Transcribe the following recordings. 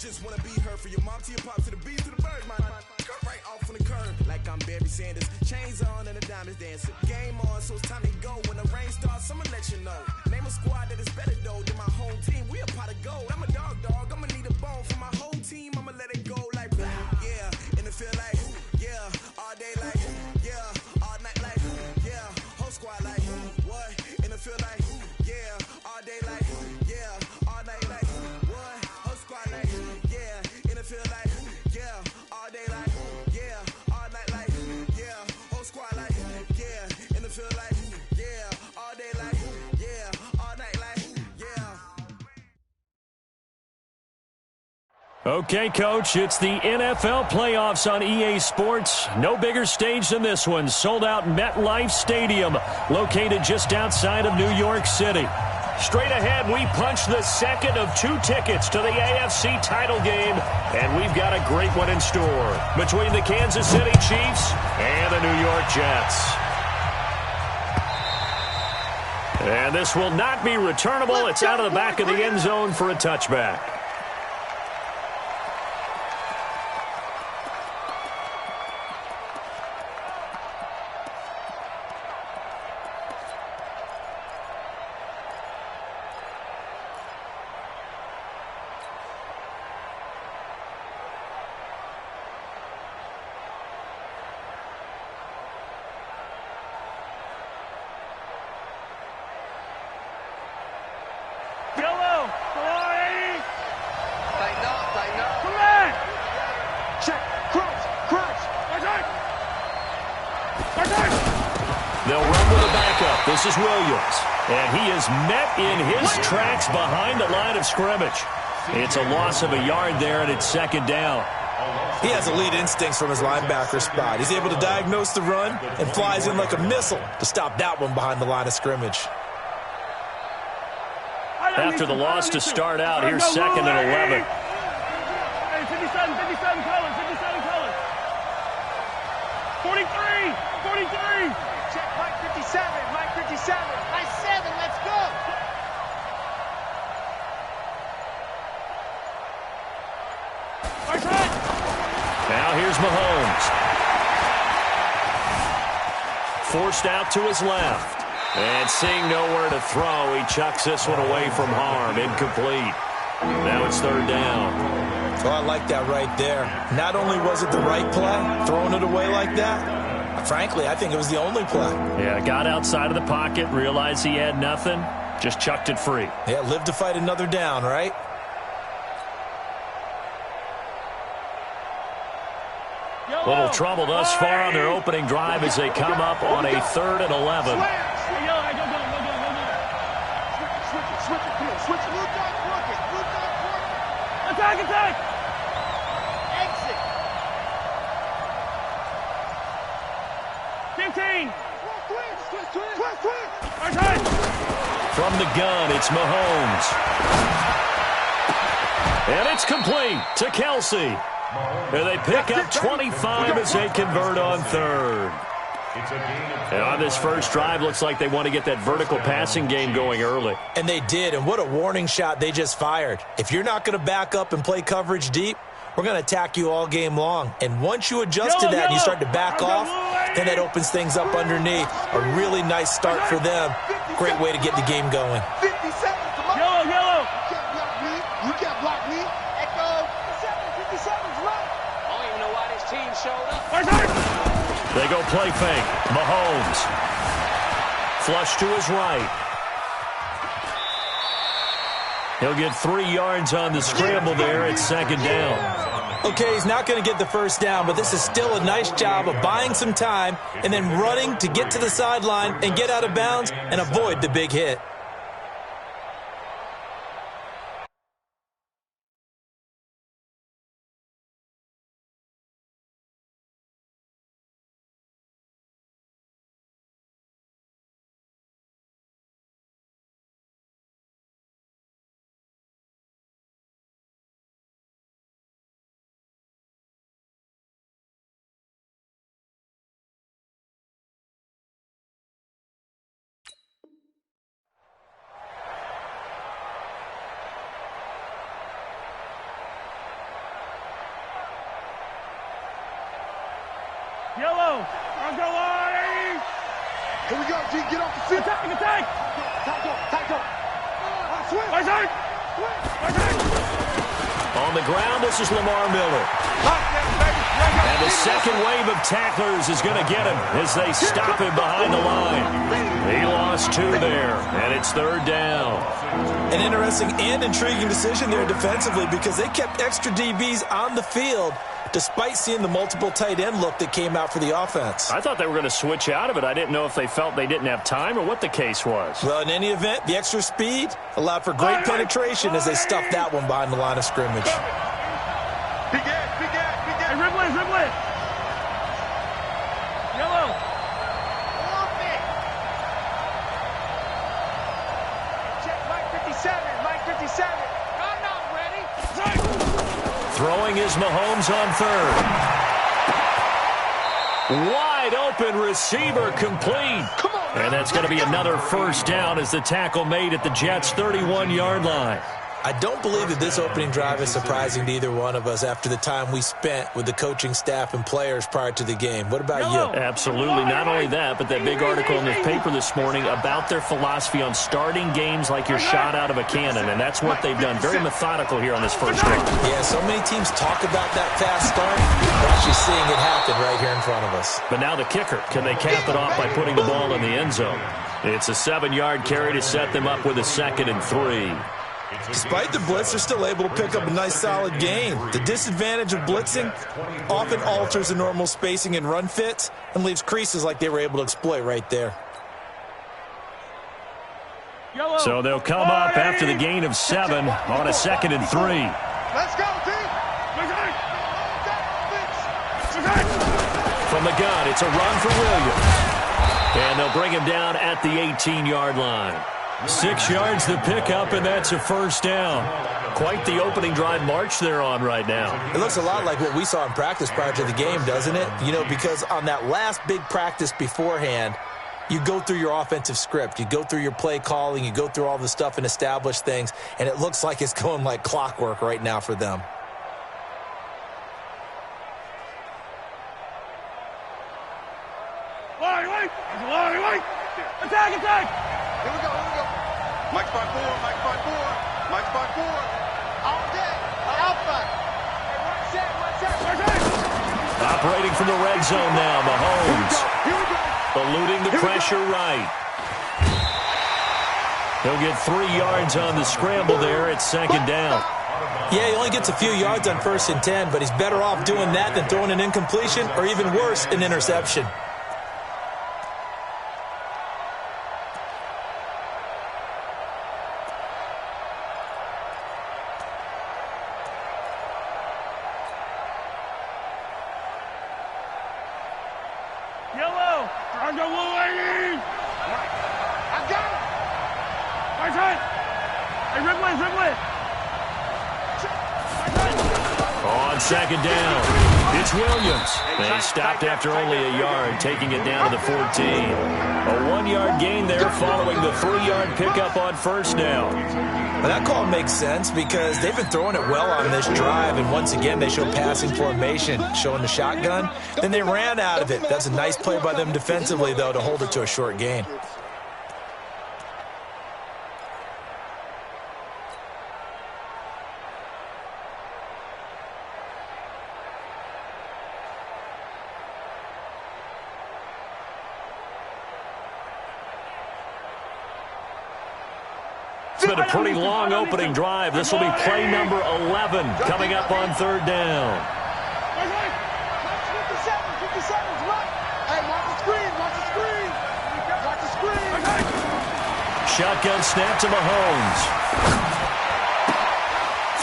Just wanna be her, for your mom to your pop to the beat to the bird, man. Cut right off on the curb, like I'm Barry Sanders. Chains on and the diamonds dancing. Game on, so it's time to go. When the rain starts, I'ma let you know. Name a squad that is better though than my home team. We a pot of gold. I'm a dog. I'ma need a bone for my whole team. I'ma let it go like yeah. In the field like yeah. All day like yeah. All night like yeah. Whole squad like what? In the field like yeah. All day like yeah. All night like what? Whole squad like yeah. In the field like yeah. All day like yeah. All night like yeah. Whole squad like yeah. In the field like yeah. All day like yeah. All night like yeah. Okay, Coach, it's the NFL playoffs on EA Sports. No bigger stage than this one. Sold out MetLife Stadium, located just outside of New York City. Straight ahead, we punch the second of 2 tickets to the AFC title game, and we've got a great one in store between the Kansas City Chiefs and the New York Jets. And this will not be returnable. It's out of the back of the end zone for a touchback. They'll run with a backup. This is Williams. And he is met in his tracks behind the line of scrimmage. It's a loss of a yard there, and it's second down. He has elite instincts from his linebacker spot. He's able to diagnose the run and flies in like a missile to stop that one behind the line of scrimmage. After the loss to start out, here's second and 11. 57 colors, 57 colors. 43. Check Mike 57. High 7, let's go. Now here's Mahomes. Forced out to his left. And seeing nowhere to throw, he chucks this one away from harm. Incomplete. Now it's third down. Oh, I like that right there. Not only was it the right play, throwing it away like that, frankly, I think it was the only play. Yeah, got outside of the pocket, realized he had nothing, just chucked it free. Yeah, live to fight another down, right? Little trouble thus far on their opening drive as they come up on a 3rd and 11. Attack! Exit. 15. From the gun, it's Mahomes. And it's complete to Kelsey. And they pick up 25 as they convert on 3rd. And on this first drive, looks like they want to get that vertical passing game going early. And they did, and what a warning shot they just fired. If you're not going to back up and play coverage deep, we're going to attack you all game long. And once you adjust to that and you start to back off, then that opens things up underneath. A really nice start for them. Great way to get the game going. 57, come on. Yellow. You can't block me. Echo. 57's right. I don't even know why this team showed up. They go play fake. Mahomes. Flush to his right. He'll get 3 yards on the scramble there at second down. Okay, he's not going to get the first down, but this is still a nice job of buying some time and then running to get to the sideline and get out of bounds and avoid the big hit. Here we go, G. Get off the field. Attack, attack. Tackle. Swim. Right side. Right side. On the ground, this is Lamar Miller. And the second wave of tacklers is going to get him as they stop him behind the line. He lost 2 there, and it's 3rd down. An interesting and intriguing decision there defensively because they kept extra DBs on the field despite seeing the multiple tight end look that came out for the offense. I thought they were going to switch out of it. I didn't know if they felt they didn't have time or what the case was. Well, in any event, the extra speed allowed for great penetration as they stuffed that one behind the line of scrimmage. Big ass, big ass, big ass. Hey, Ripley, Ripley. Yellow. Check Mike 57, Mike 57. I'm not ready. Throwing is Mahomes on 3rd. Wide open receiver complete. And that's going to be another 1st down as the tackle made at the Jets' 31-yard line. I don't believe that this opening drive is surprising to either one of us after the time we spent with the coaching staff and players prior to the game. What about you? Absolutely. Not only that, but that big article in the paper this morning about their philosophy on starting games like you're shot out of a cannon, and that's what they've done. Very methodical here on this first drive. Yeah, so many teams talk about that fast start. We're actually seeing it happen right here in front of us. But now the kicker. Can they cap it off by putting the ball in the end zone? It's a 7-yard carry to set them up with a 2nd and 3. Despite the blitz, they're still able to pick up a nice, solid gain. The disadvantage of blitzing often alters the normal spacing and run fits and leaves creases like they were able to exploit right there. So they'll come up after the gain of 7 on a 2nd and 3. Let's go, team. From the gun, it's a run for Williams. And they'll bring him down at the 18-yard line. 6 yards to pick up, and that's a 1st down. Quite the opening drive march they're on right now. It looks a lot like what we saw in practice prior to the game, doesn't it? You know, because on that last big practice beforehand, you go through your offensive script. You go through your play calling. You go through all the stuff and establish things, and it looks like it's going like clockwork right now for them. Wait. Attack, attack. Here we go. Mike's by 4, Mike's by 4, Mike's by 4. All day, alpha. Hey, one set. Operating from the red zone now, Mahomes. Here we go. Eluding the pressure right. He'll get 3 yards on the scramble there at 2nd down. Yeah, he only gets a few yards on 1st and 10, but he's better off doing that than throwing an incompletion or even worse, an interception. Yellow. NardGoHard's. I got it. Right side. Hey, Ripley. On 2nd down, it's Williams. They stopped after only a yard, taking it down to the 14. A 1-yard gain there following the 3-yard pickup on 1st down. Well, that call makes sense because they've been throwing it well on this drive, and once again they show passing formation, showing the shotgun. Then they ran out of it. That's a nice play by them defensively, though, to hold it to a short gain. It's been a pretty long opening drive. This will be play number 11 coming up on 3rd down. 57's right. Hey, watch the screen. Shotgun snap to Mahomes.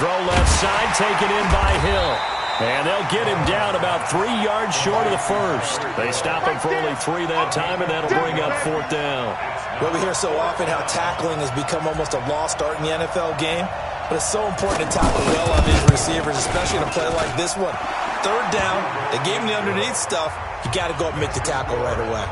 Throw left side, taken in by Hill. And they'll get him down about 3 yards short of the 1st. They stop him for only 3 that time, and that'll bring up 4th down. Well, we hear so often how tackling has become almost a lost art in the NFL game, but it's so important to tackle well on these receivers, especially in a play like this one. 3rd down, they gave him the underneath stuff. You got to go up and make the tackle right away.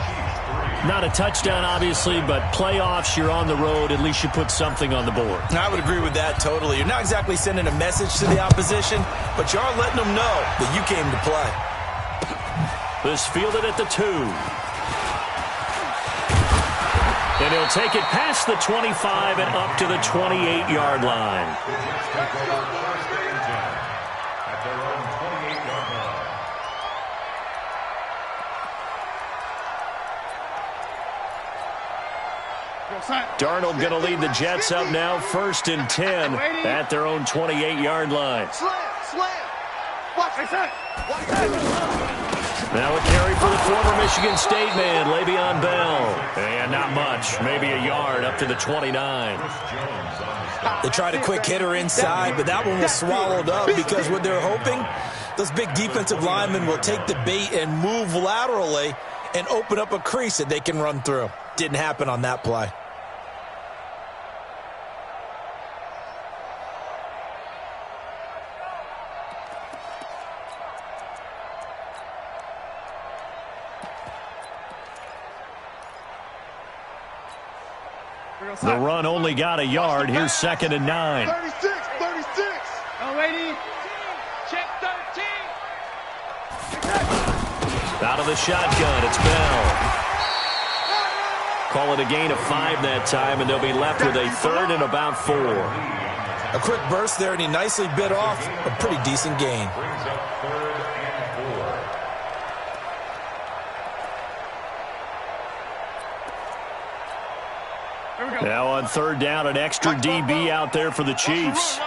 Not a touchdown, obviously, but playoffs, you're on the road. At least you put something on the board. I would agree with that totally. You're not exactly sending a message to the opposition, but you are letting them know that you came to play. This fielded at the 2. And he'll take it past the 25 and up to the 28-yard line. Darnold going to lead the Jets up now, 1st and 10 at their own 28-yard line. Now a carry for the former Michigan State man, Le'Veon Bell. And not much, maybe a yard up to the 29. They tried a quick hitter inside, but that one was swallowed up because what they're hoping, those big defensive linemen will take the bait and move laterally and open up a crease that they can run through. Didn't happen on that play. The run only got a yard. Here's 2nd and 9. 36. Oh, lady. Check 13. Out of the shotgun, it's Bell. Call it a gain of 5 that time, and they'll be left with a 3rd and about 4. A quick burst there, and he nicely bit off a pretty decent gain. Now on 3rd down, an extra DB out there for the Chiefs.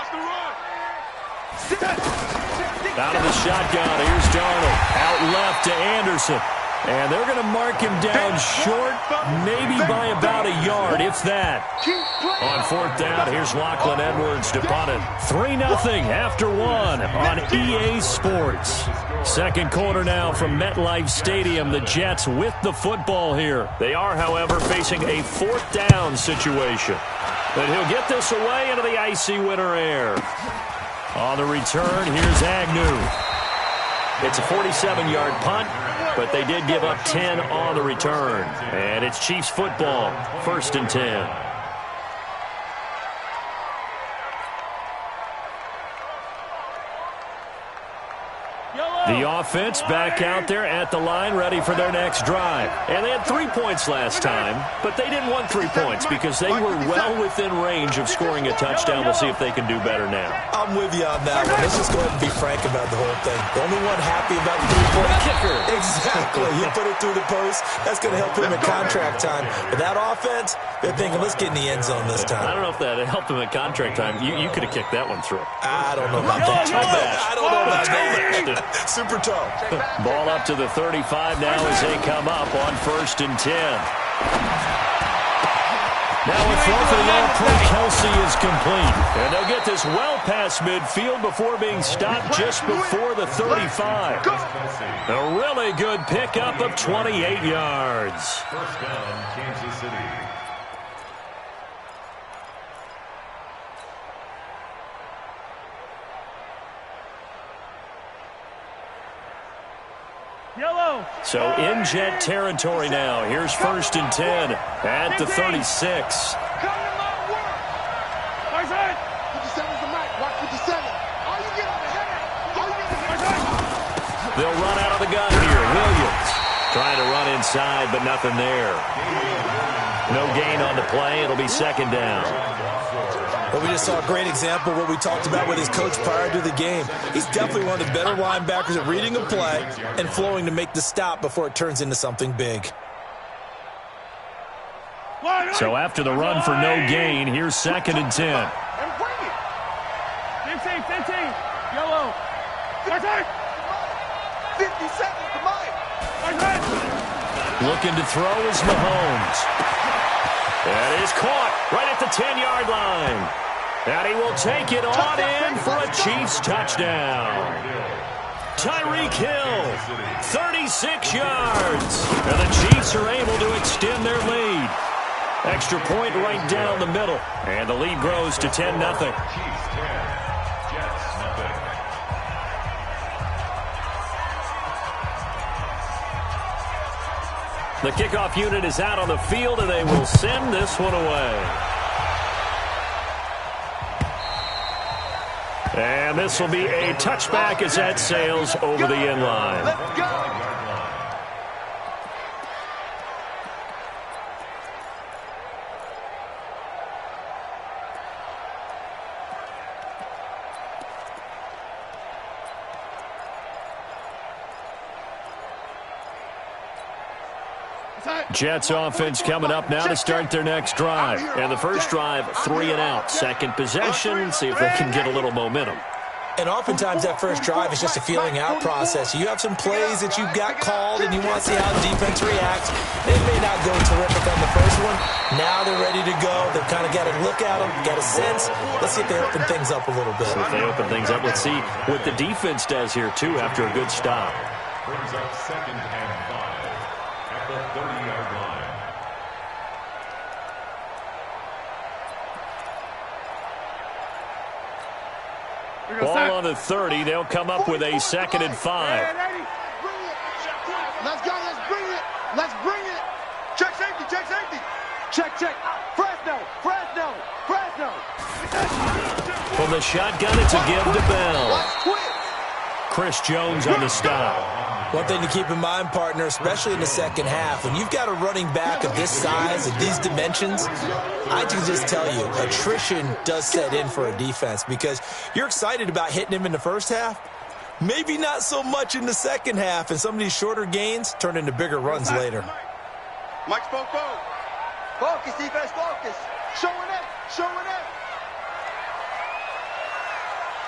Out of the shotgun, here's Darnold. Out left to Anderson. And they're going to mark him down short, maybe by about a yard, if that. On 4th down, here's Lachlan Edwards to punt it. 3-0 after 1 on EA Sports. 2nd quarter now from MetLife Stadium. The Jets with the football here. They are, however, facing a 4th down situation. But he'll get this away into the icy winter air. On the return, here's Agnew. It's a 47-yard punt, but they did give up 10 on the return. And it's Chiefs football, 1st and 10. The offense back out there at the line, ready for their next drive. And they had 3 points last time, but they didn't want 3 points because they were well within range of scoring a touchdown. We'll see if they can do better now. I'm with you on that one. Let's just go ahead and be frank about the whole thing. The only one happy about the 3-point kicker. Exactly. You put it through the post. That's going to help him at contract time. But that offense, they're thinking, let's get in the end zone this time. I don't know if that helped him at contract time. You could have kicked that one through. I don't know about that. I don't know about that. Super toe. Ball up to the 35 now as they come up on 1st and 10. Now a throw for the all-pro Kelsey is complete. And they'll get this well past midfield before being stopped just before the 35. A really good pickup of 28 yards. First down, Kansas City. Yellow. So in Jet territory now. Here's 1st and 10 at the 36. Come to my work. Right side. 57's the mic. Watch 57. All you get on the head. All you get on the head. They'll run out of the gun here. Williams trying to run inside, but nothing there. No gain on the play. It'll be 2nd down. Well, we just saw a great example of what we talked about with his coach prior to the game. He's definitely one of the better linebackers at reading a play and flowing to make the stop before it turns into something big. So after the run for no gain, here's 2nd and 10. And bring it. 15. Yellow. Right side. 57's the mic. Right side. Looking to throw is Mahomes. That is caught right at the 10-yard line. And he will take it on in for a Chiefs touchdown. Tyreek Hill, 36 yards. And the Chiefs are able to extend their lead. Extra point right down the middle. And the lead grows to 10-0. Chiefs 10, Jets nothing. The kickoff unit is out on the field, and they will send this one away. And this will be a touchback as that sails over the end line. Let's go. Jets offense coming up now to start their next drive. And the first drive, 3 and out. Second possession, see if they can get a little momentum. And oftentimes that first drive is just a feeling out process. You have some plays that you've got called and you want to see how the defense reacts. They may not go terrific on the first one. Now they're ready to go. They've kind of got to look at them, get a sense. Let's see if they open things up a little bit. So if they open things up, let's see what the defense does here, too, after a good stop. Brings up 2nd and 5 at the 30-yard line. Ball on the 30. They'll come up with a 2nd and 5. Let's go. Let's bring it. Let's bring it. Check safety. Check safety. Check, check. Fresno. Fresno. Fresno. From the shotgun, it's a give to Bell. Let's quit. Chris Jones on the stop. One thing to keep in mind, partner, especially in the second half, when you've got a running back of this size, of these dimensions, I can just tell you, attrition does set in for a defense because you're excited about hitting him in the first half. Maybe not so much in the second half, and some of these shorter gains turn into bigger runs later. Mike spoke. Focus, defense, focus. Showing it. Showing it.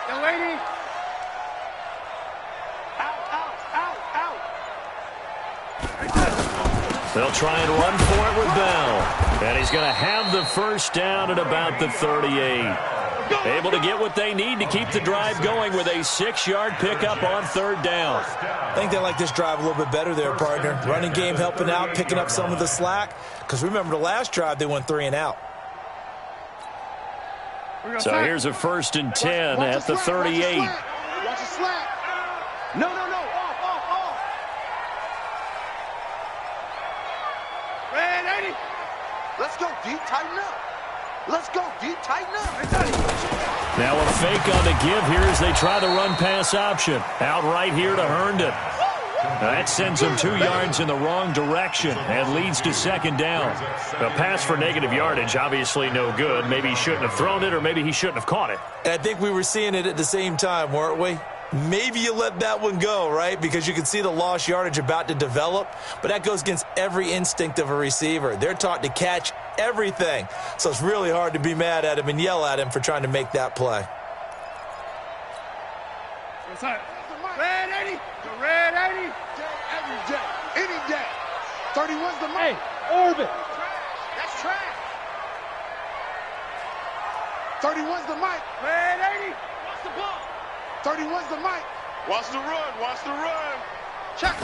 Young lady. They'll try and run for it with Bell. And he's going to have the first down at about the 38. Able to get what they need to keep the drive going with a 6-yard pickup on 3rd down. I think they like this drive a little bit better there, partner. Running game helping out, picking up some of the slack. Because remember, the last drive, they went 3 and out. So here's a 1st and 10 at the 38. Watch the slack. No. Off. Red 80. Let's go deep, tighten up. Let's go deep, tighten up. Now a fake on the give here as they try the run-pass option. Out right here to Herndon. That sends them 2 yards in the wrong direction and leads to 2nd down. A pass for negative yardage, obviously no good. Maybe he shouldn't have thrown it, or maybe he shouldn't have caught it. And I think we were seeing it at the same time, weren't we? Maybe you let that one go, right? Because you can see the lost yardage about to develop. But that goes against every instinct of a receiver. They're taught to catch everything. So it's really hard to be mad at him and yell at him for trying to make that play. Red 80. The red 80. Every jet. Any jet. 31's the mic. Hey, orbit. That's trash. 31's the mic. Red 80. What's the ball? 31's the mic. Watch the run. Check.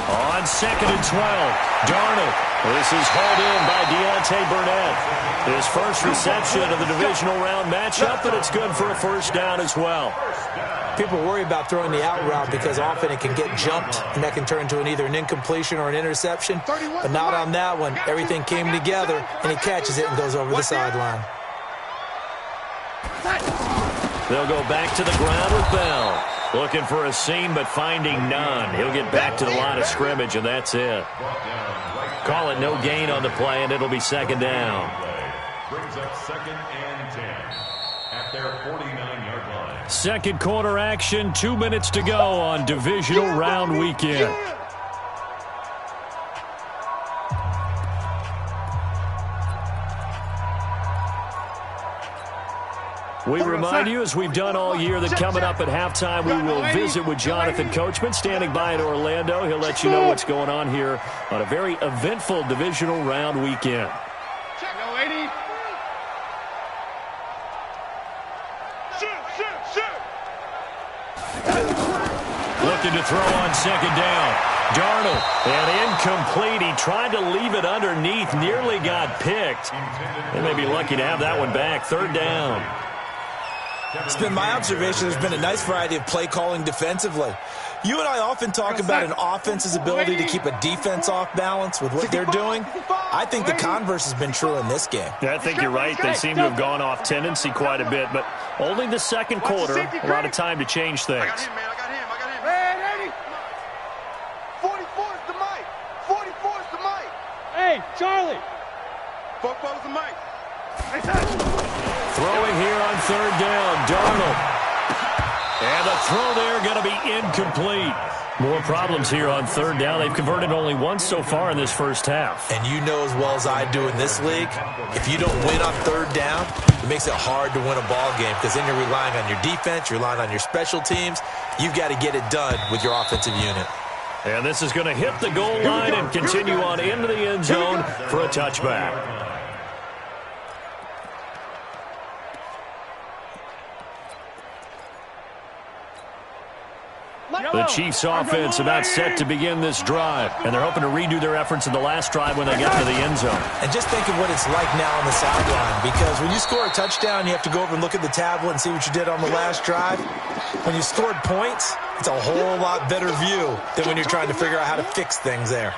On 2nd and 12, Darnold. This is hauled in by Deontay Burnett. His first reception of the divisional round matchup, and it's good for a 1st down as well. People worry about throwing the out route because often it can get jumped, and that can turn into either an incompletion or an interception. But not on that one. Everything came together, and he catches it and goes over the sideline. They'll go back to the ground with Bell. Looking for a seam, but finding none. He'll get back to the line of scrimmage, and that's it. Call it no gain on the play, and it'll be 2nd down. Brings up 2nd and 10 at their 49-yard line. 2nd quarter action, 2 minutes to go on divisional round weekend. We remind you, as we've done all year, that coming up at halftime, we will visit with Jonathan Coachman, standing by in Orlando. He'll let you know what's going on here on a very eventful divisional round weekend. Check, no 80. Shoot. Looking to throw on 2nd down. Darnold, and incomplete. He tried to leave it underneath, nearly got picked. They may be lucky to have that one back. 3rd down. It's been my observation there's been a nice variety of play calling defensively. You and I often talk about an offense's ability to keep a defense off balance with what they're doing. I think the converse has been true in this game. Yeah, I think you're right. They seem to have gone off tendency quite a bit, but only the 2nd quarter, a lot of time to change things. I got him. Red 80. 44's the mic. 44's the mic. Hey, Charlie. 44's the mic. Throwing here on 3rd down, Darnold. And the throw there going to be incomplete. More problems here on third down. They've converted only once so far in this first half. And you know as well as I do in this league, if you don't win on third down, it makes it hard to win a ball game because then you're relying on your defense, you're relying on your special teams. You've got to get it done with your offensive unit. And this is going to hit the goal line and continue on into the end zone for a touchback. The Chiefs offense about set to begin this drive, and they're hoping to redo their efforts in the last drive when they get to the end zone. And just think of what it's like now on the sideline, because when you score a touchdown, you have to go over and look at the tablet and see what you did on the last drive. When you scored points, it's a whole lot better view than when you're trying to figure out how to fix things there.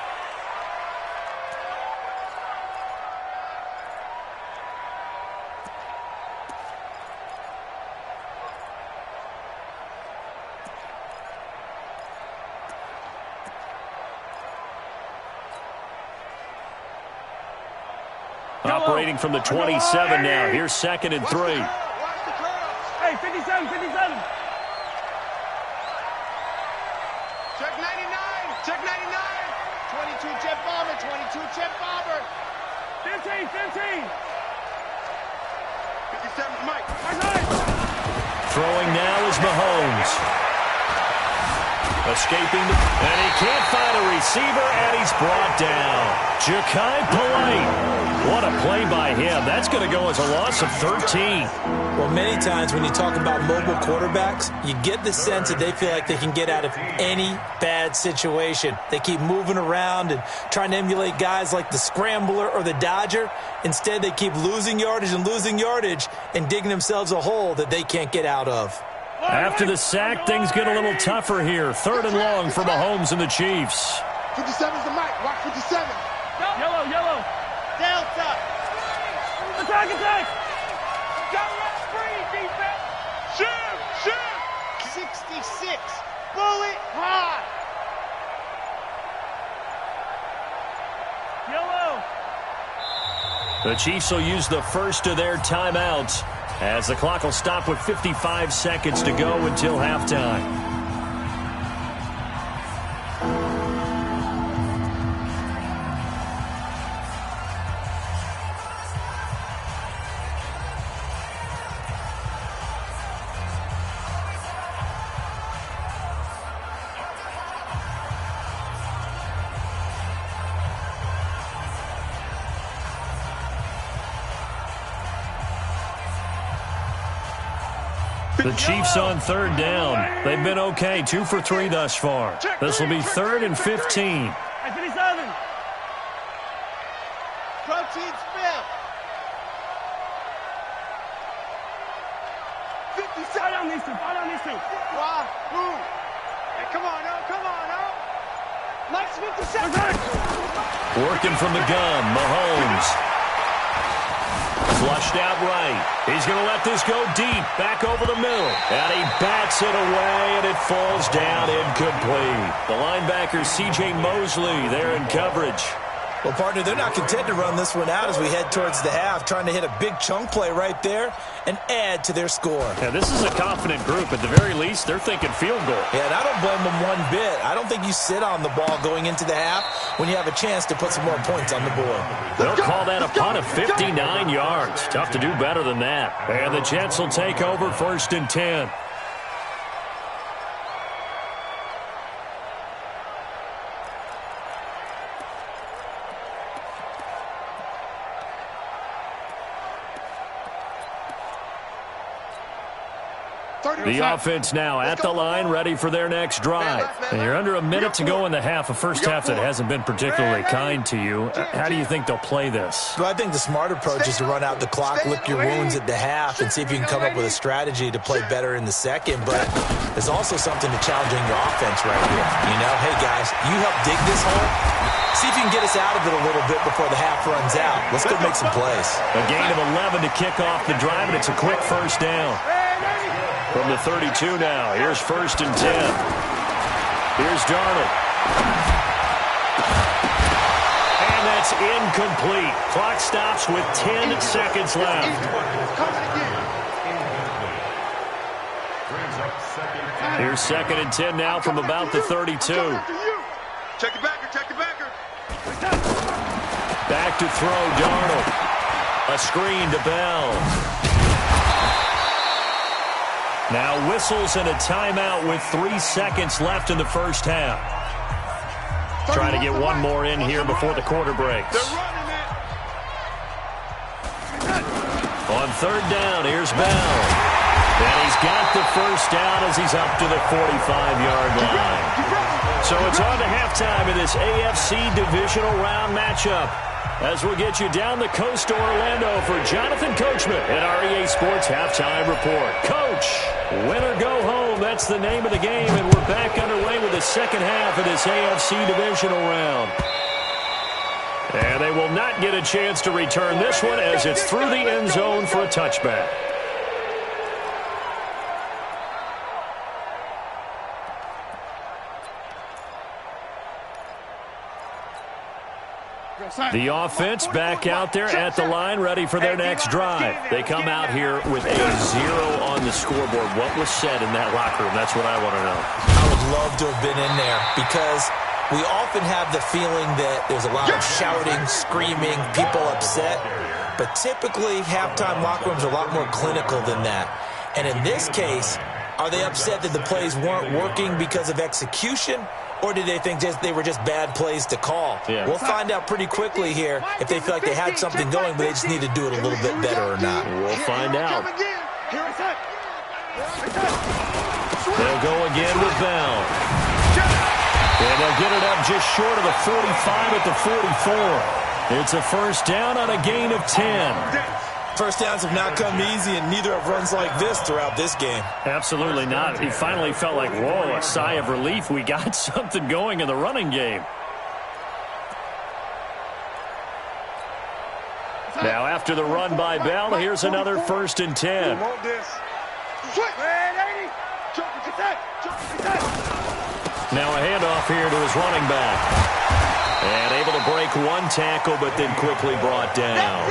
Operating from the 27 now. Here's 2nd and 3. Hey, 57, 57. Check 99. Check 99. 22 jet bomber. 22 jet bomber. 15, 15. 57 Mike. Throwing now is Mahomes. Escaping, and he can't find a receiver, and he's brought down. Ja'Kai Polite. What a play by him. That's going to go as a loss of 13. Well, many times when you talk about mobile quarterbacks, you get the sense that they feel like they can get out of any bad situation. They keep moving around and trying to emulate guys like the Scrambler or the Dodger. Instead, they keep losing yardage and digging themselves a hole that they can't get out of. After the sack, things get a little tougher here. 3rd and long for Mahomes and the Chiefs. 57's the mic. Watch 57. Yellow, yellow. Delta. Attack, attack. Go left free, defense. Shoot. 66. Bullet hard. Yellow. The Chiefs will use the first of their timeouts as the clock will stop with 55 seconds to go until halftime. The Chiefs on 3rd down. They've been okay, 2 for 3 thus far. This will be 3rd and 15. Hey, 57. Protein spill. 57. I don't need to. Why? Who? Hey, come on, oh. Mike's 57. Working from the gun, Mahomes. Flushed out right. He's going to let this go deep, back over the middle. And he bats it away, and it falls down incomplete. The linebacker, C.J. Mosley, there in coverage. Well, partner, they're not content to run this one out as we head towards the half, trying to hit a big chunk play right there and add to their score. Yeah, this is a confident group. At the very least, they're thinking field goal. Yeah, and I don't blame them one bit. I don't think you sit on the ball going into the half when you have a chance to put some more points on the board. They'll call that a punt of 59 yards. Tough to do better than that. And the Jets will take over 1st and 10. The offense now at the line, ready for their next drive. And you're under a minute to go in the half, a first half that hasn't been particularly kind to you. How do you think they'll play this? Well, I think the smart approach is to run out the clock, lick your wounds at the half, and see if you can come up with a strategy to play better in the second. But there's also something to challenging your offense right here. You know, hey, guys, you help dig this hole. See if you can get us out of it a little bit before the half runs out. Let's go make some plays. A gain of 11 to kick off the drive, and it's a quick first down. From the 32 now, here's 1st and 10. Here's Darnold. And that's incomplete. Clock stops with 10 seconds left. Brings up second and Here's 2nd and 10 now from about the 32. Check the backer, check the backer. Back to throw, Darnold. A screen to Bell. Now whistles and a timeout with 3 seconds left in the first half. Trying to get one more in here before the quarter breaks. They're running it. On 3rd down, here's Bell. And he's got the first down as he's up to the 45-yard line. So it's on to halftime in this AFC divisional round matchup. As we'll get you down the coast to Orlando for Jonathan Coachman at our EA Sports Halftime Report. Coach, win or go home, that's the name of the game, and we're back underway with the second half of this AFC divisional round. And they will not get a chance to return this one as it's through the end zone for a touchback. The offense back out there at the line, ready for their next drive. They come out here with a 0 on the scoreboard. What was said in that locker room? That's what I want to know. I would love to have been in there because we often have the feeling that there's a lot of shouting, screaming, people upset. But typically, halftime locker rooms are a lot more clinical than that. And in this case, are they upset that the plays weren't working because of execution? Or did they think they were just bad plays to call? Yeah. We'll find out pretty quickly here if they feel like they had something going, but they just need to do it a little bit better or not. We'll find out. They'll go again with Bell. And they'll get it up just short of the 45 at the 44. It's a first down on a gain of 10. First downs have not come easy, and neither have runs like this throughout this game. Absolutely not. He finally felt like, whoa, a sigh of relief. We got something going in the running game. Now, after the run by Bell, here's another 1st and 10. Now a handoff here to his running back. And able to break one tackle, but then quickly brought down.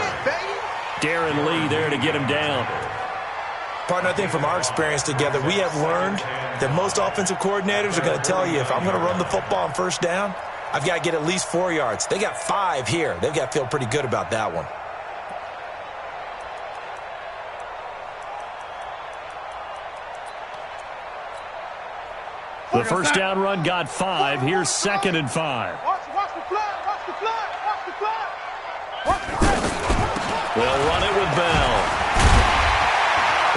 Darren Lee there to get him down. Partner, I think from our experience together, we have learned that most offensive coordinators are going to tell you, if I'm going to run the football on first down, I've got to get at least 4 yards. They got 5 here. They've got to feel pretty good about that one. The first down run got 5. Here's 2nd and 5. Watch the flag, watch the flag, watch the flag. Watch the flag. They'll run it with Bell.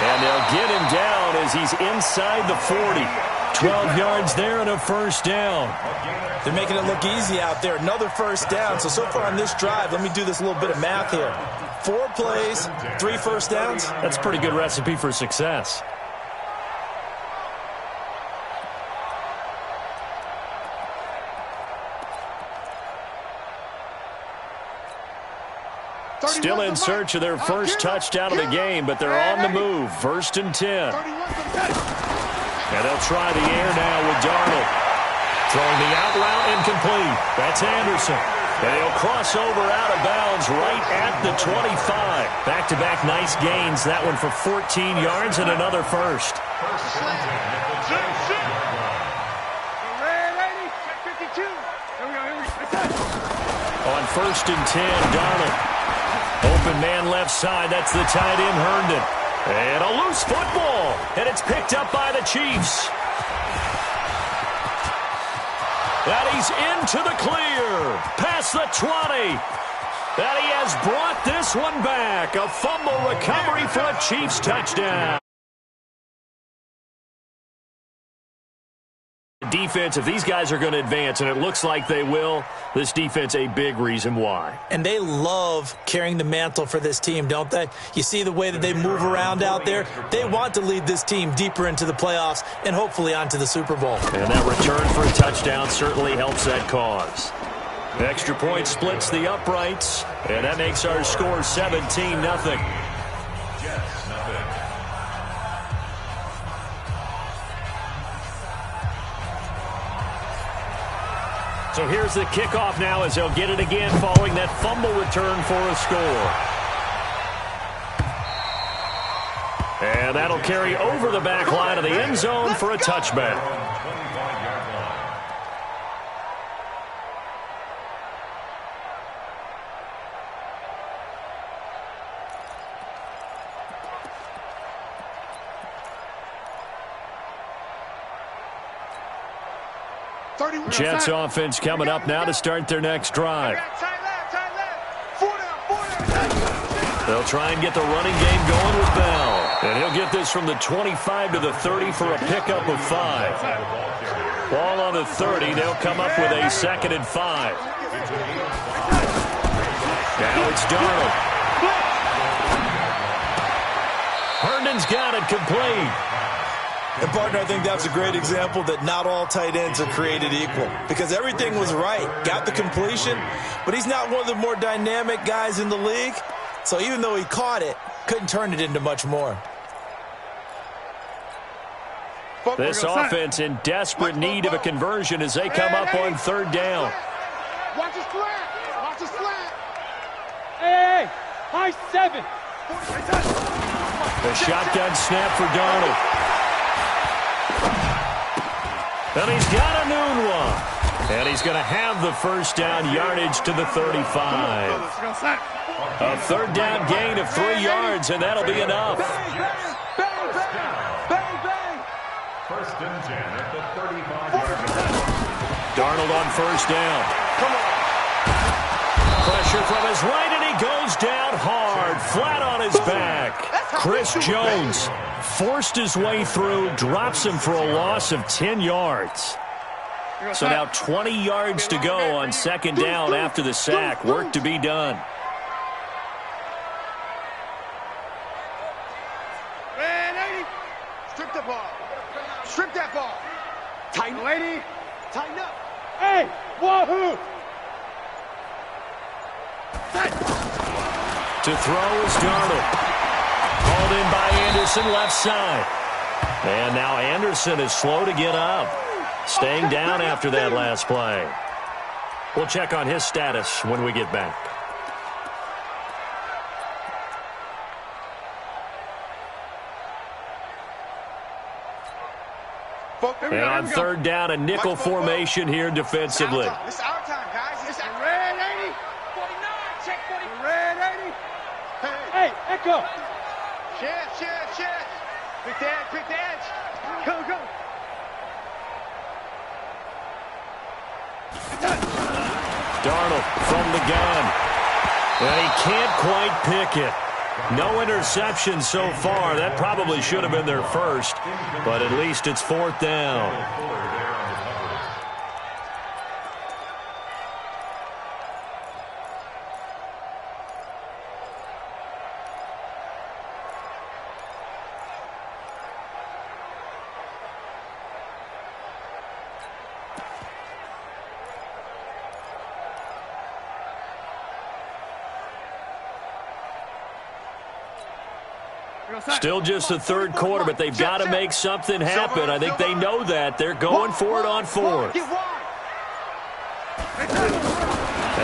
And they'll get him down as he's inside the 40. 12 yards there and a first down. They're making it look easy out there. Another first down. So far on this drive, let me do this little bit of math here. 4 plays, 3 first downs. That's a pretty good recipe for success. Still in search of their first touchdown of the game, but they're on the move. 1st and 10. And they'll try the air now with Darnold. Throwing the out route incomplete. That's Anderson. And he'll cross over out of bounds right at the 25. Back-to-back nice gains. That one for 14 yards and another first. On 1st and 10, Darnold. Open man left side. That's the tight end, Herndon. And a loose football. And it's picked up by the Chiefs. And he's into the clear. Past the 20. And he has brought this one back. A fumble recovery for a Chiefs touchdown. Defense, if these guys are going to advance, and it looks like they will, this defense a big reason why. And they love carrying the mantle for this team, don't they? You see the way that they move around out there? They want to lead this team deeper into the playoffs and hopefully onto the Super Bowl. And that return for a touchdown certainly helps that cause. Extra point splits the uprights, and that makes our score 17-0. So here's the kickoff now as they'll get it again following that fumble return for a score. And that'll carry over the back line of the end zone for a touchback. Jets offense coming up now to start their next drive. They'll try and get the running game going with Bell. And he'll get this from the 25 to the 30 for a pickup of 5. Ball on the 30. They'll come up with a 2nd and 5. Now it's Darnold. Herndon's got it complete. And, partner, I think that's a great example that not all tight ends are created equal because everything was right. Got the completion, but he's not one of the more dynamic guys in the league. So even though he caught it, couldn't turn it into much more. This offense in desperate need of a conversion as they come up on 3rd down. Watch his flat. Watch his flat. Hey, high 7. The shotgun snap for Darnold. And he's got a noon one. And he's going to have the 1st down yardage to the 35. A 3rd down gain of 3 yards, and that'll be enough. First and 10 at the 35-yard line. Darnold on 1st down. Pressure from his right, and he goes down hard, flat on his back. Chris Jones forced his way through, drops him for a loss of 10 yards. So now 20 yards to go on 2nd down after the sack. Work to be done. Strip the ball. Strip that ball. Tighten, lady. Tighten up. Hey, wahoo. To throw is Darnold. Called in by Anderson, left side. And now Anderson is slow to get up. Staying down after that last play. We'll check on his status when we get back. And on 3rd down, a nickel formation here defensively. This is our time, guys. This is red 80. 49. Check 40. Red 80. Hey, Echo. Shift. Pick the edge. Go. Darnold from the gun. And he can't quite pick it. No interception so far. That probably should have been their first, but at least it's 4th down. Still just the 3rd quarter, but they've got to make something happen. I think they know that. They're going for it on 4th. And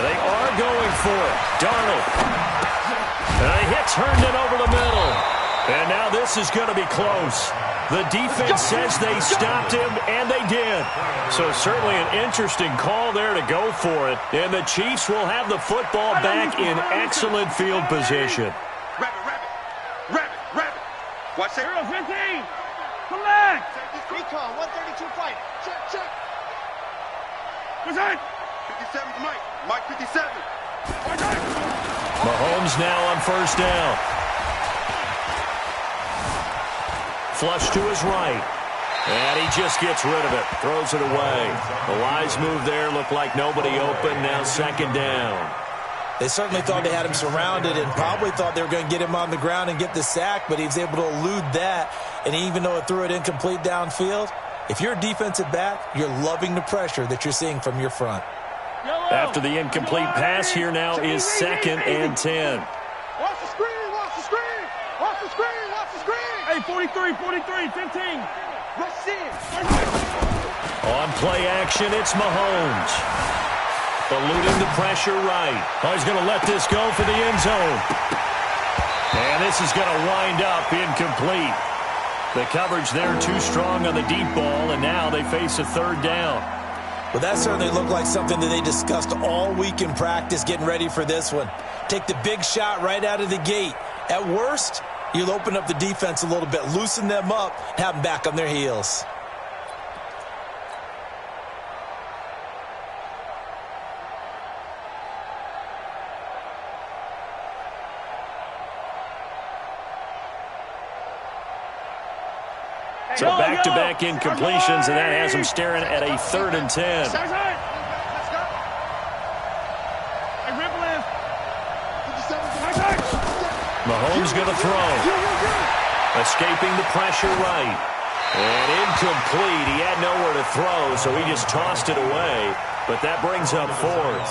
they are going for it. Darnold. And he hits Herndon over the middle. And now this is going to be close. The defense says they stopped him, and they did. So certainly an interesting call there to go for it. And the Chiefs will have the football back in excellent field position. Watch that. 15. Come back. Recon, 132 fight. Check. What's that? 57's Mike. Mike 57. Mahomes now on 1st down. Flush to his right. And he just gets rid of it. Throws it away. The wise move there. Looked like nobody open. Now 2nd down. They certainly thought they had him surrounded and probably thought they were going to get him on the ground and get the sack, but he was able to elude that. And even though it threw it incomplete downfield, if you're a defensive back, you're loving the pressure that you're seeing from your front. After the incomplete pass, here now is 2nd and 10. Watch the screen. Hey, 43, 15. Rush in. On play action, it's Mahomes. Eluding the pressure right. Oh, he's going to let this go for the end zone. And this is going to wind up incomplete. The coverage there too strong on the deep ball, and now they face a third down. Well, that certainly looked like something that they discussed all week in practice getting ready for this one. Take the big shot right out of the gate. At worst, you'll open up the defense a little bit, loosen them up, have them back on their heels. So back-to-back incompletions, and that has them staring at a 3rd and 10. Mahomes going to throw. Escaping the pressure right. And incomplete. He had nowhere to throw, so he just tossed it away. But that brings up 4th.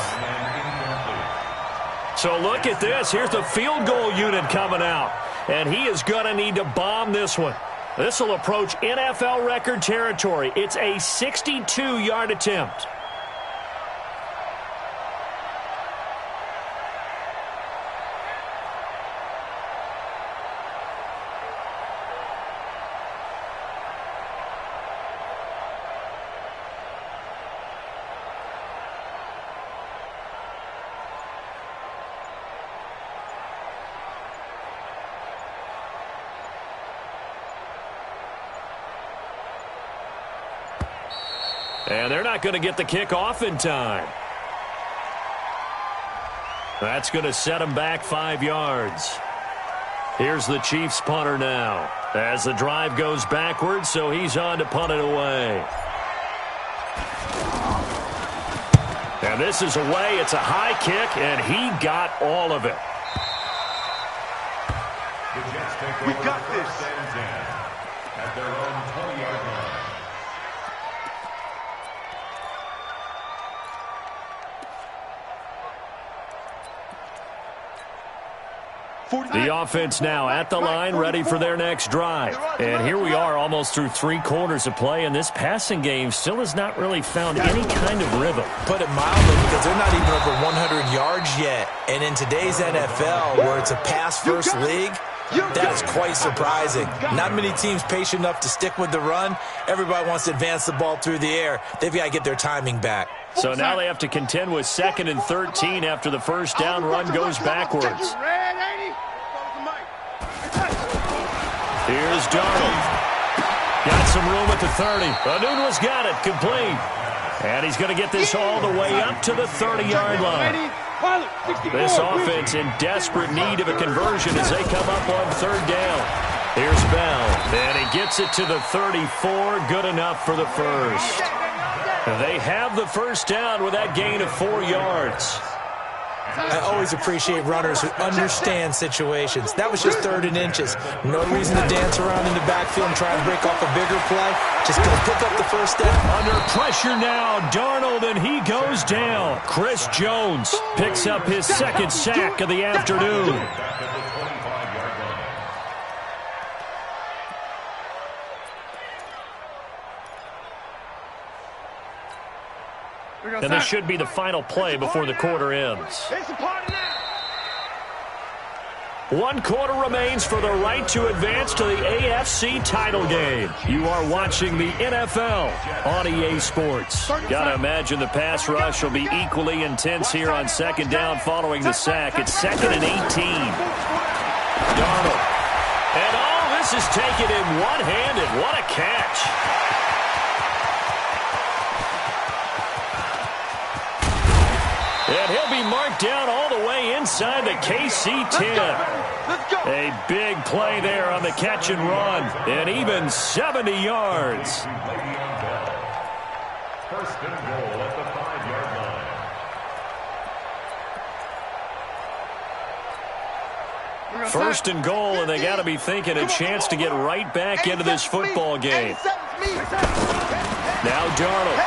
So look at this. Here's the field goal unit coming out. And he is going to need to bomb this one. This will approach NFL record territory. It's a 62-yard attempt. And they're not going to get the kick off in time. That's going to set them back 5 yards. Here's the Chiefs punter now as the drive goes backwards, so he's on to punt it away. And this is away. It's a high kick, and he got all of it. We got this. At their own 20-yard line. The offense now at the line, ready for their next drive. And here we are almost through 3 quarters of play, and this passing game still has not really found any kind of rhythm. Put it mildly, because they're not even over 100 yards yet. And in today's NFL, where it's a pass-first league, that is quite surprising. Not many teams patient enough to stick with the run. Everybody wants to advance the ball through the air. They've got to get their timing back. So now they have to contend with 2nd and 13 after the first down run goes backwards. Here's Darnold. Got some room at the 30. Anuno's got it, complete. And he's going to get this all the way up to the 30-yard line. This offense in desperate need of a conversion as they come up on 3rd down. Here's Bell, and he gets it to the 34. Good enough for the first. They have the first down with that gain of 4 yards. I always appreciate runners who understand situations. That was just 3rd and inches. No reason to dance around in the backfield and try to break off a bigger play. Just going to pick up the first down. Under pressure now, Darnold, and he goes down. Chris Jones picks up his 2nd sack of the afternoon. And this should be the final play before the quarter ends. 1 quarter remains for the right to advance to the AFC title game. You are watching the NFL on EA Sports. Gotta imagine the pass rush will be equally intense here on 2nd down following the sack. It's 2nd and 18. Darnold. And all this is taken in one-handed. What a catch. And he'll be marked down all the way inside the KC 10. A big play there on the catch and run. And even 70 yards. First and goal at the 5-yard line. First and goal, and they got to be thinking a chance to get right back into this football game. Now Darnold.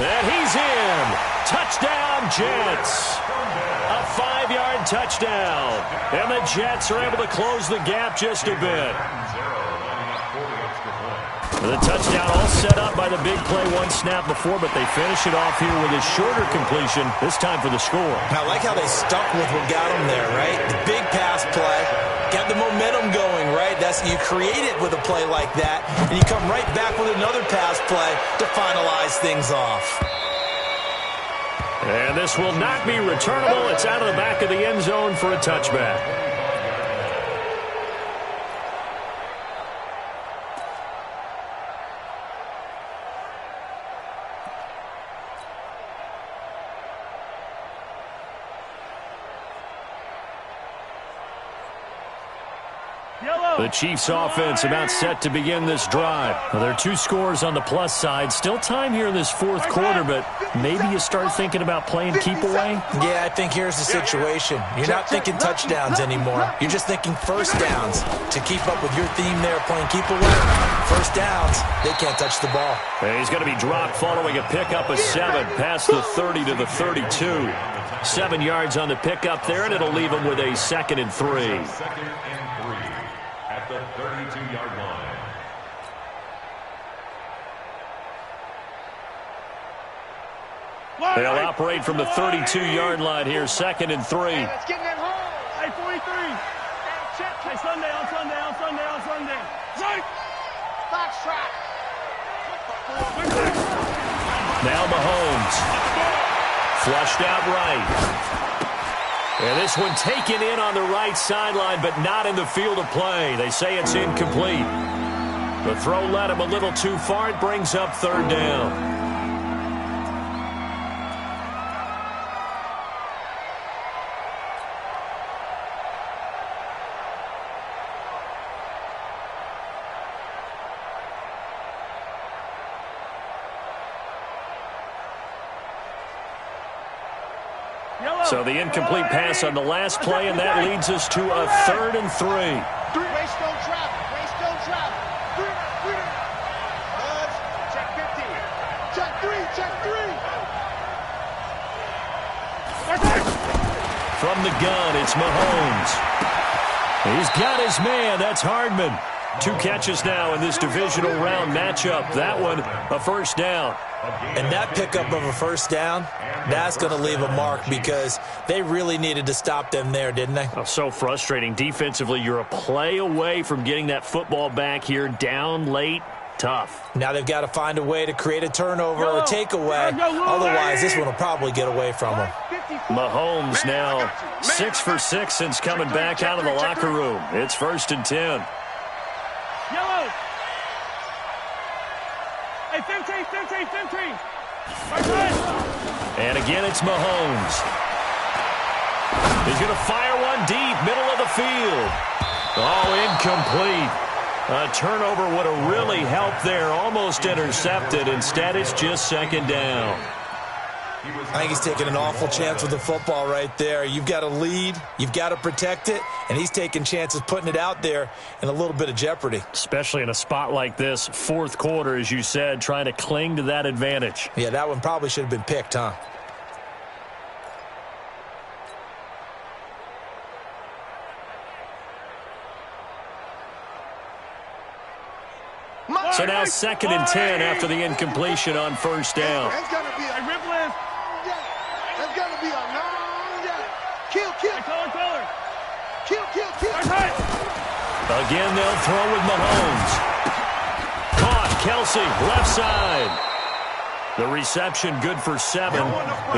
And he's in. Touchdown, Jets. A 5-yard touchdown. And the Jets are able to close the gap just a bit. The touchdown all set up by the big play one snap before, but they finish it off here with a shorter completion, this time for the score. I like how they stuck with what got them there, right? The big pass play, got the momentum going, right? You create it with a play like that, and you come right back with another pass play to finalize things off. And this will not be returnable. It's out of the back of the end zone for a touchback. The Chiefs offense about set to begin this drive. Now, there are 2 scores on the plus side. Still time here in this fourth quarter, but maybe you start thinking about playing keep away? Yeah, I think here's the situation. You're not thinking touchdowns anymore. You're just thinking first downs. To keep up with your theme there, playing keep away, first downs, they can't touch the ball. And he's going to be dropped following a pickup of 7 past the 30 to the 32. 7 yards on the pickup there, and it'll leave him with a 2nd and 3. 2nd and 3 at the 32-yard line. They'll operate from the 32-yard line here, 2nd and 3. Hey, let's get in that hole. Hey, 43. Hey, Sunday. Fox trap. Now Mahomes. Flushed out right. And this one taken in on the right sideline, but not in the field of play. They say it's incomplete. The throw led him a little too far. It brings up 3rd down. So the incomplete pass on the last play, and that leads us to a 3rd and 3. Race don't travel. Check 15. Check 3. From the gun, it's Mahomes. He's got his man. That's Hardman. 2 catches now in this divisional round matchup. That one, a first down. And that pickup of a first down, that's going to leave a mark because they really needed to stop them there, didn't they? Oh, so frustrating. Defensively, you're a play away from getting that football back here down late. Tough. Now they've got to find a way to create a turnover or a takeaway. Otherwise, this one will probably get away from them. Mahomes now 6 for 6 since coming back out of the locker room. It's 1st and 10. Yellow. Hey, 15. And again, it's Mahomes. He's going to fire one deep, middle of the field. Oh, incomplete. A turnover would have really helped there. Almost intercepted. Instead, it's just 2nd down. I think he's taking an awful chance with the football right there. You've got to lead. You've got to protect it. And he's taking chances putting it out there in a little bit of jeopardy. Especially in a spot like this, 4th quarter, as you said, trying to cling to that advantage. Yeah, that one probably should have been picked, huh? So now 2nd and 10 after the incompletion on first down. It's going to be a rip lift. It's going to be a long day. Kill. Again, they'll throw with Mahomes. Caught, Kelsey, left side. The reception good for 7.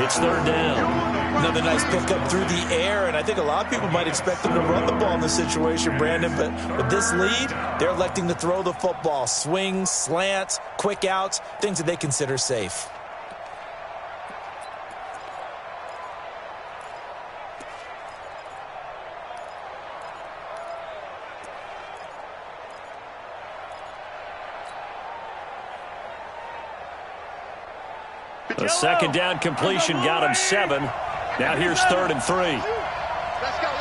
It's 3rd down. Another nice pickup through the air, and I think a lot of people might expect them to run the ball in this situation, Brandon, but with this lead, they're electing to throw the football. Swings, slants, quick outs, things that they consider safe. The 2nd down completion got him 7. Now here's 3rd and 3. Let's go.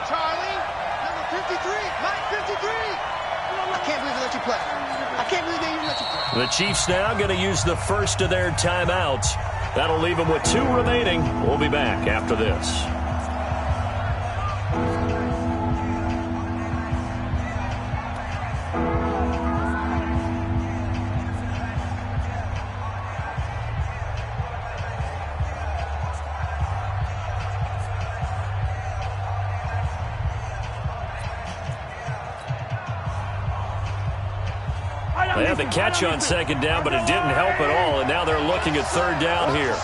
Charlie, number 53, Mike 53. I can't believe they let you play. I can't believe they even let you play. The Chiefs now going to use the first of their timeouts. That'll leave them with 2 remaining. We'll be back after this. They had the catch on second down, but it didn't help at all, and now they're looking at third down here.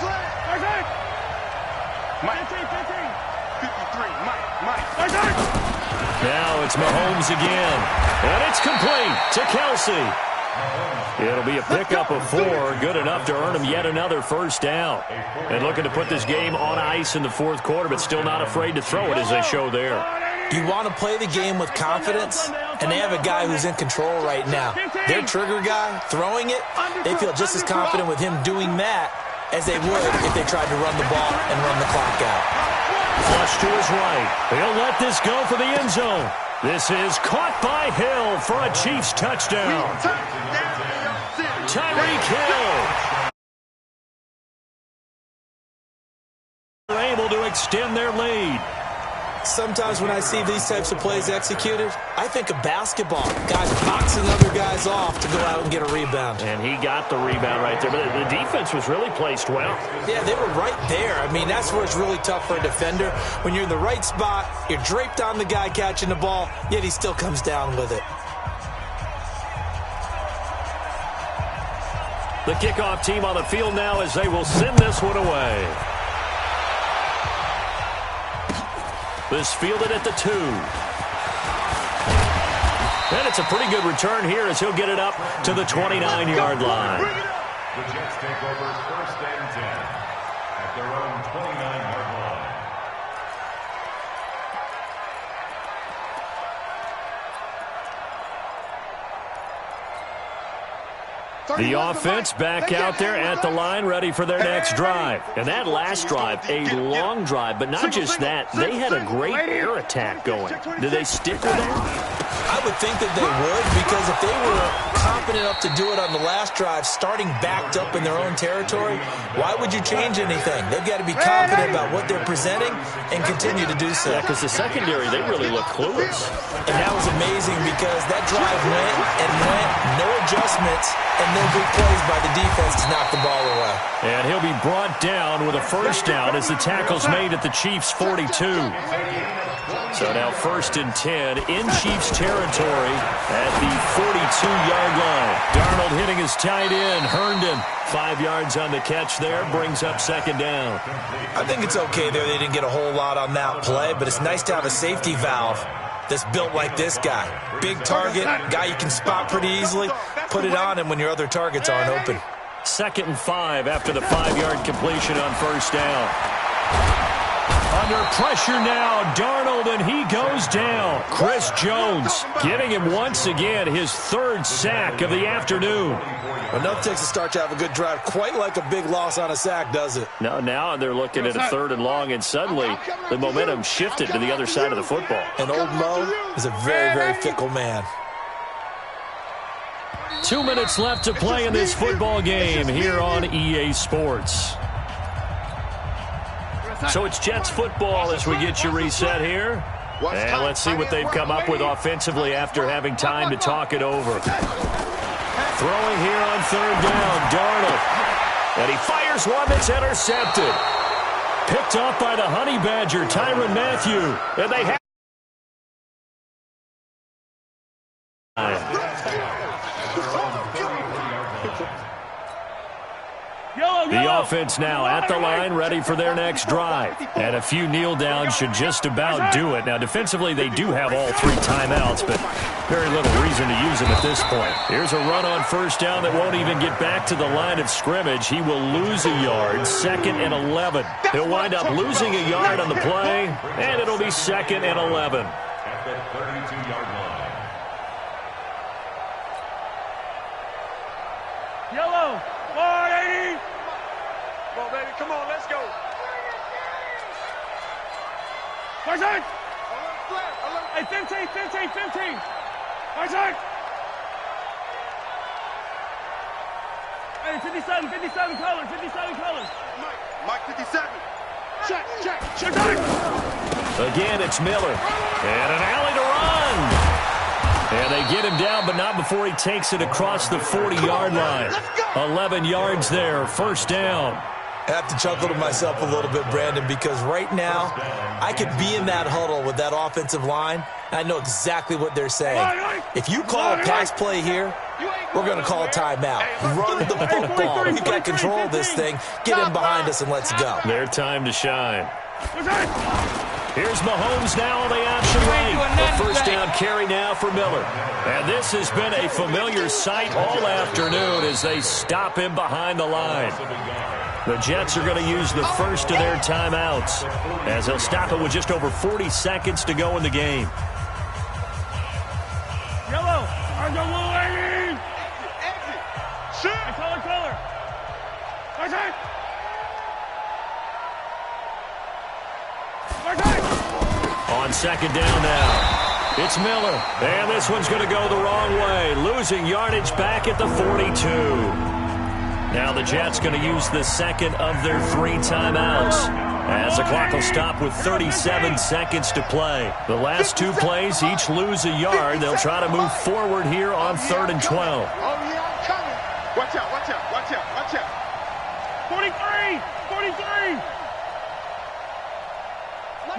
Mike. 53. Mike. Now it's Mahomes again, and it's complete to Kelsey. It'll be a pickup of 4, good enough to earn him yet another first down. And looking to put this game on ice in the fourth quarter, but still not afraid to throw it as they show there. You want to play the game with confidence, and they have a guy who's in control right now. Their trigger guy, throwing it, they feel just as confident with him doing that as they would if they tried to run the ball and run the clock out. Flush to his right. He'll let this go for the end zone. This is caught by Hill for a Chiefs touchdown. Tyreek Hill. They're able to extend their lead. Sometimes when I see these types of plays executed, I think of basketball. Guys boxing other guys off to go out and get a rebound. And he got the rebound right there. But the defense was really placed well. Yeah, they were right there. I mean, that's where it's really tough for a defender. When you're in the right spot, you're draped on the guy catching the ball, yet he still comes down with it. The kickoff team on the field now as they will send this one away. This fielded at the 2. And it's a pretty good return here as he'll get it up to the 29-yard line. The Jets take over first and 10 at their own 29-yard line. The offense back out there at the line, ready for their next drive. And that last drive, a long drive, but not just that. They had a great air attack going. Did they stick with that? I would think that they would, because if they were confident enough to do it on the last drive, starting backed up in their own territory, why would you change anything? They've got to be confident about what they're presenting and continue to do so. Yeah, because the secondary, they really look clueless. And that was amazing because that drive went and went, no adjustments, and no big plays by the defense to knock the ball away. And he'll be brought down with a first down as the tackle's made at the Chiefs' 42. So now first and 10 in Chiefs territory at the 42-yard line. Darnold hitting his tight end, Herndon. 5 yards on the catch there, brings up second down. I think it's okay there. They didn't get a whole lot on that play, but it's nice to have a safety valve that's built like this guy. Big target, guy you can spot pretty easily. Put it on him when your other targets aren't open. 2nd and 5 after the 5-yard completion on first down. Under pressure now, Darnold, and he goes down. Chris Jones getting him once again his 3rd sack of the afternoon. Enough takes a start to have a good drive. Quite like a big loss on a sack, does it? No, now they're looking at a 3rd and long, and suddenly the momentum shifted to the other side of the football. And old Mo is a very, very fickle man. 2 minutes left to play in this football game here on EA Sports. So it's Jets football as we get you reset here. And let's see what they've come up with offensively after having time to talk it over. Throwing here on 3rd down, Darnold. And he fires one that's intercepted. Picked off by the Honey Badger, Tyrann Mathieu. And they have... The offense now at the line, ready for their next drive. And a few kneel downs should just about do it. Now, defensively, they do have all 3 timeouts, but very little reason to use them at this point. Here's a run on first down that won't even get back to the line of scrimmage. He will lose a yard, 2nd and 11. He'll wind up losing a yard on the play, and it'll be 2nd and 11. At the 32-yard line. Yellow, 480. Come on, baby. Come on, let's go. Carson! Hey, 15. Carson! Hey, 57 colors. Mike 57. Check. Again, it's Miller. And an alley to run. And they get him down, but not before he takes it across the 40-yard line. 11 yards there, first down. I have to chuckle to myself a little bit, Brandon, because right now I could be in that huddle with that offensive line, and I know exactly what they're saying. If you call a pass play here, We're going to call a timeout. Run the football. We've got control of this thing. Get in behind us and let's go. Their time to shine. Here's Mahomes now on the option right. A first down carry now for Miller. And this has been a familiar sight all afternoon as they stop him behind the line. The Jets are going to use the first of their timeouts as they'll stop it with just over 40 seconds to go in the game. Yellow, on the blue lane. Shoot. Color. On second down now, it's Miller. And this one's going to go the wrong way, losing yardage back at the 42. Now the Jets going to use the second of their 3 timeouts as the clock will stop with 37 seconds to play. The last 2 plays each lose a yard. They'll try to move forward here on 3rd and 12. Oh, yeah, I'm coming. Watch out. 43.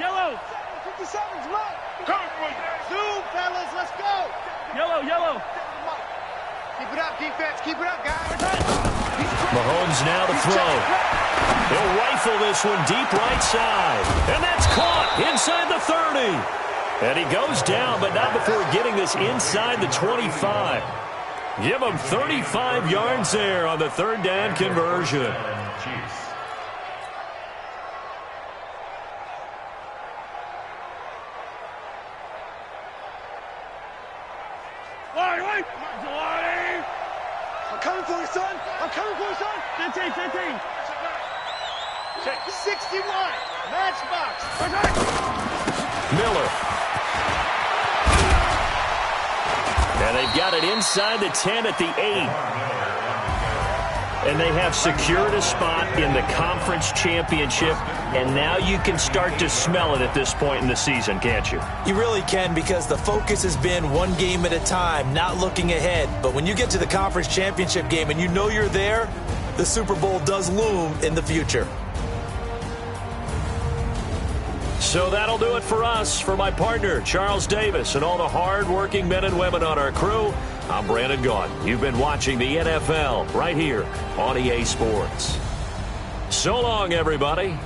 Yellow. 57's mine. Come on, zoom, fellas. Let's go. Yellow. Keep it up, defense. Keep it up, guys. Mahomes now to throw. He'll rifle this one deep right side. And that's caught inside the 30. And he goes down, but not before getting this inside the 25. Give him 35 yards there on the 3rd down conversion. I'm coming for you, son. 15. Check 61. Matchbox. Miller. And they've got it inside the 10 at the 8. And they have secured a spot in the conference championship. And now you can start to smell it at this point in the season, can't you? You really can, because the focus has been one game at a time, not looking ahead. But when you get to the conference championship game and you know you're there, the Super Bowl does loom in the future. So that'll do it for us. For my partner, Charles Davis, and all the hard-working men and women on our crew, I'm Brandon Gaudin. You've been watching the NFL right here on EA Sports. So long, everybody.